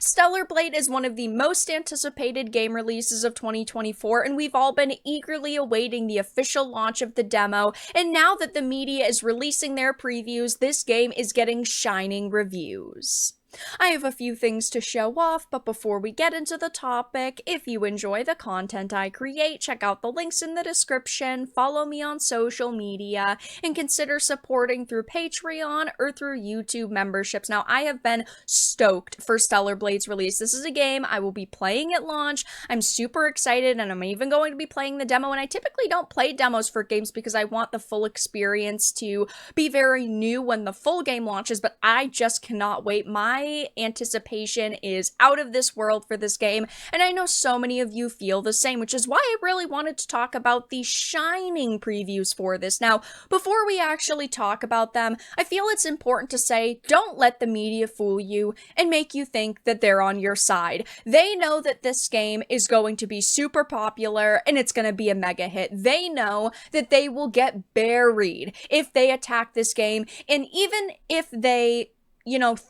Stellar Blade is one of the most anticipated game releases of 2024, and we've all been eagerly awaiting the official launch of the demo, and now that the media is releasing their previews, this game is getting shining reviews. I have a few things to show off, but before we get into the topic, if you enjoy the content I create, check out the links in the description, follow me on social media, and consider supporting through Patreon or through YouTube memberships. Now, I have been stoked for Stellar Blade's release. This is a game I will be playing at launch. I'm super excited, and I'm even going to be playing the demo, and I typically don't play demos for games because I want the full experience to be very new when the full game launches, but I just cannot wait. My anticipation is out of this world for this game, and I know so many of you feel the same, which is why I really wanted to talk about the shining previews for this. Now, before we actually talk about them, I feel it's important to say, don't let the media fool you and make you think that they're on your side. They know that this game is going to be super popular and it's going to be a mega hit. They know that they will get buried if they attack this game, and even if they,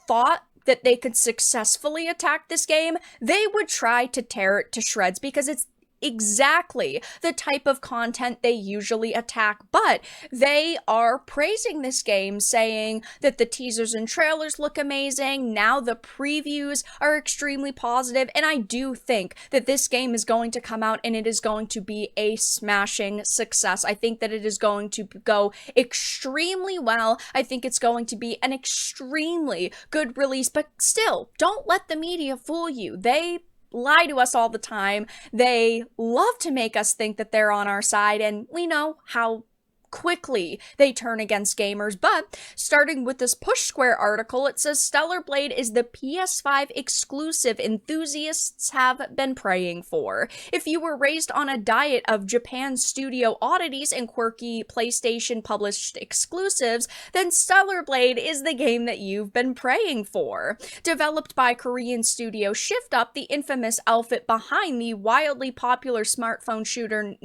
thought that they could successfully attack this game, they would try to tear it to shreds because it's exactly the type of content they usually attack. But they are praising this game, saying that the teasers and trailers look amazing. Now the previews are extremely positive, and I do think that this game is going to come out and it is going to be a smashing success. I think that it is going to go extremely well. I think it's going to be an extremely good release, but still, don't let the media fool you. They lie to us all the time. They love to make us think that they're on our side, and we know how quickly they turn against gamers. But starting with this Push Square article, it says Stellar Blade is the PS5 exclusive enthusiasts have been praying for. If you were raised on a diet of Japan's studio oddities and quirky PlayStation published exclusives, then Stellar Blade is the game that you've been praying for. Developed by Korean studio Shift Up, the infamous outfit behind the wildly popular smartphone shooter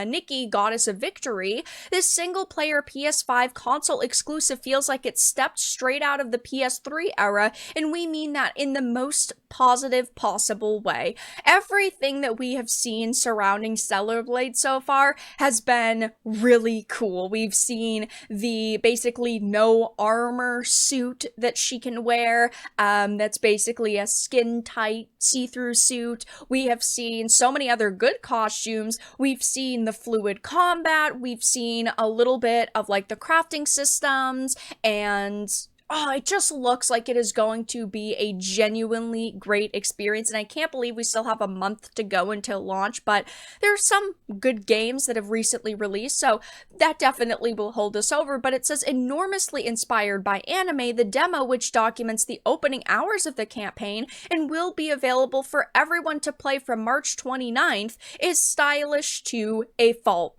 Nikki, Goddess of Victory, this single-player PS5 console exclusive feels like it stepped straight out of the PS3 era, and we mean that in the most positive possible way. Everything that we have seen surrounding Stellar Blade so far has been really cool. We've seen the basically no armor suit that she can wear, that's basically a skin-tight see-through suit. We have seen so many other good costumes. We've seen the fluid combat. We've seen a little bit of like the crafting systems, and it just looks like it is going to be a genuinely great experience, and I can't believe we still have a month to go until launch, but there are some good games that have recently released, so that definitely will hold us over. But it says, enormously inspired by anime, the demo, which documents the opening hours of the campaign and will be available for everyone to play from March 29th, is stylish to a fault.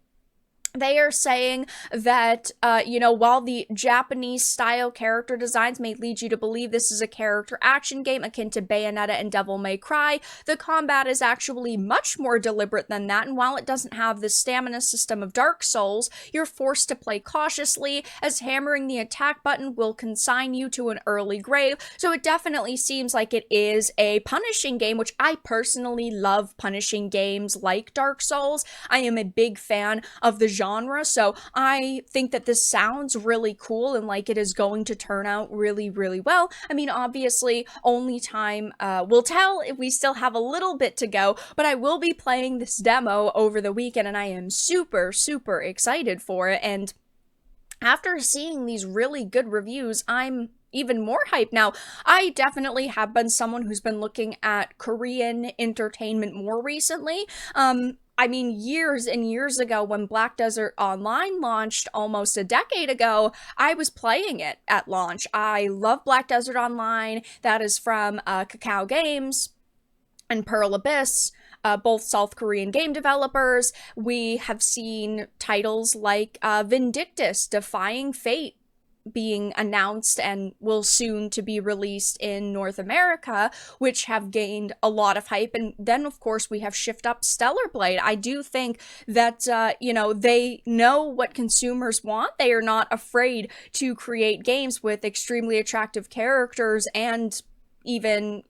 They are saying that, while the Japanese style character designs may lead you to believe this is a character action game akin to Bayonetta and Devil May Cry, the combat is actually much more deliberate than that, and while it doesn't have the stamina system of Dark Souls, you're forced to play cautiously, as hammering the attack button will consign you to an early grave. So it definitely seems like it is a punishing game, which I personally love punishing games like Dark Souls. I am a big fan of the genre, so I think that this sounds really cool and like it is going to turn out really, really well. I mean, obviously, only time will tell. If we still have a little bit to go, but I will be playing this demo over the weekend, and I am super, super excited for it. And after seeing these really good reviews, I'm even more hyped. Now, I definitely have been someone who's been looking at Korean entertainment more recently. I mean, years and years ago, when Black Desert Online launched almost a decade ago, I was playing it at launch. I love Black Desert Online. That is from Kakao Games and Pearl Abyss, both South Korean game developers. We have seen titles like Vindictus, Defying Fate, being announced and will soon to be released in North America, which have gained a lot of hype. And then, of course, we have Shift Up Stellar Blade. I do think that, they know what consumers want. They are not afraid to create games with extremely attractive characters and even,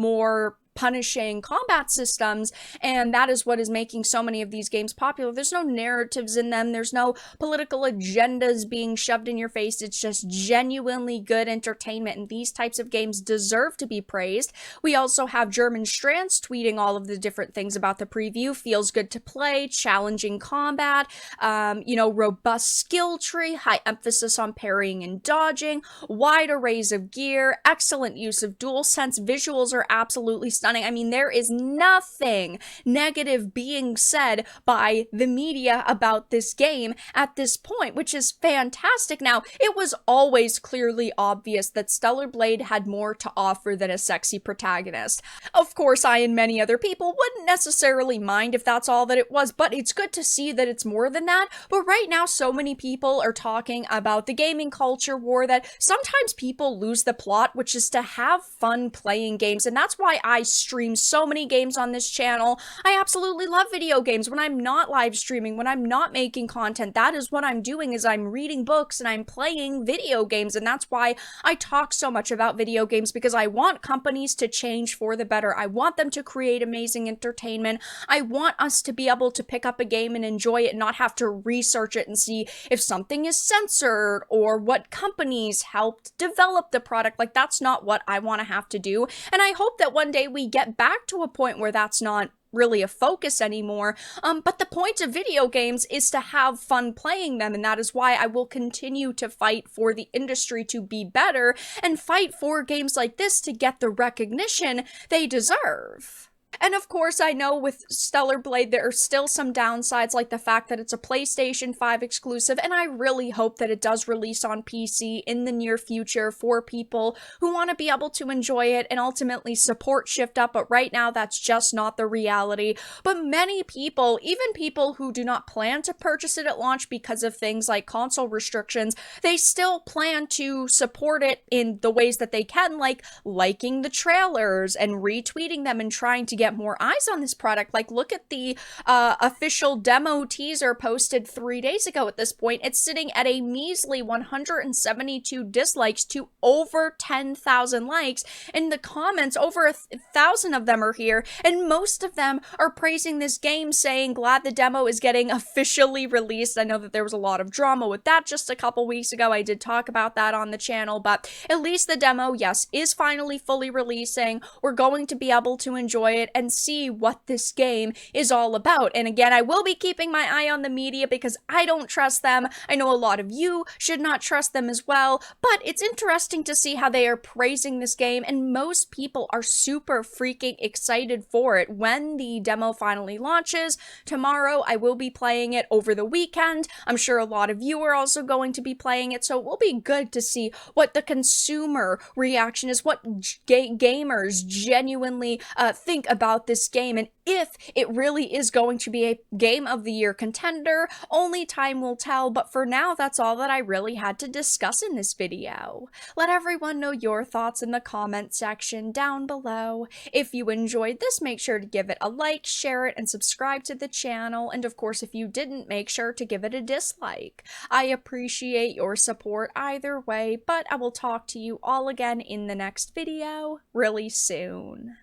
more punishing combat systems, and that is what is making so many of these games popular. There's no narratives in them, there's no political agendas being shoved in your face, it's just genuinely good entertainment, and these types of games deserve to be praised. We also have German Strands tweeting all of the different things about the preview. Feels good to play, challenging combat, robust skill tree, high emphasis on parrying and dodging, wide arrays of gear, excellent use of DualSense, visuals are absolutely stunning. I mean, there is nothing negative being said by the media about this game at this point, which is fantastic. Now, it was always clearly obvious that Stellar Blade had more to offer than a sexy protagonist. Of course, I and many other people wouldn't necessarily mind if that's all that it was, but it's good to see that it's more than that. But right now, so many people are talking about the gaming culture war that sometimes people lose the plot, which is to have fun playing games, and that's why I stream so many games on this channel. I absolutely love video games. When I'm not live streaming, when I'm not making content, that is what I'm doing, is I'm reading books and I'm playing video games, and that's why I talk so much about video games, because I want companies to change for the better. I want them to create amazing entertainment. I want us to be able to pick up a game and enjoy it and not have to research it and see if something is censored or what companies helped develop the product. Like, that's not what I want to have to do, and I hope that one day we get back to a point where that's not really a focus anymore. But the point of video games is to have fun playing them, and that is why I will continue to fight for the industry to be better and fight for games like this to get the recognition they deserve. And of course, I know with Stellar Blade, there are still some downsides, like the fact that it's a PlayStation 5 exclusive, and I really hope that it does release on PC in the near future for people who want to be able to enjoy it and ultimately support Shift Up, but right now, that's just not the reality. But many people, even people who do not plan to purchase it at launch because of things like console restrictions, they still plan to support it in the ways that they can, like liking the trailers and retweeting them and trying to get more eyes on this product. Like, look at the official demo teaser posted 3 days ago at this point. It's sitting at a measly 172 dislikes to over 10,000 likes. In the comments, over 1,000 of them are here, and most of them are praising this game, saying glad the demo is getting officially released. I know that there was a lot of drama with that just a couple weeks ago. I did talk about that on the channel, but at least the demo, yes, is finally fully releasing. We're going to be able to enjoy it and see what this game is all about. And again, I will be keeping my eye on the media because I don't trust them. I know a lot of you should not trust them as well, but it's interesting to see how they are praising this game, and most people are super freaking excited for it. When the demo finally launches tomorrow, I will be playing it over the weekend. I'm sure a lot of you are also going to be playing it, so it will be good to see what the consumer reaction is, what gamers genuinely think about this game, and if it really is going to be a Game of the Year contender. Only time will tell, but for now, that's all that I really had to discuss in this video. Let everyone know your thoughts in the comment section down below. If you enjoyed this, make sure to give it a like, share it, and subscribe to the channel, and of course, if you didn't, make sure to give it a dislike. I appreciate your support either way, but I will talk to you all again in the next video really soon.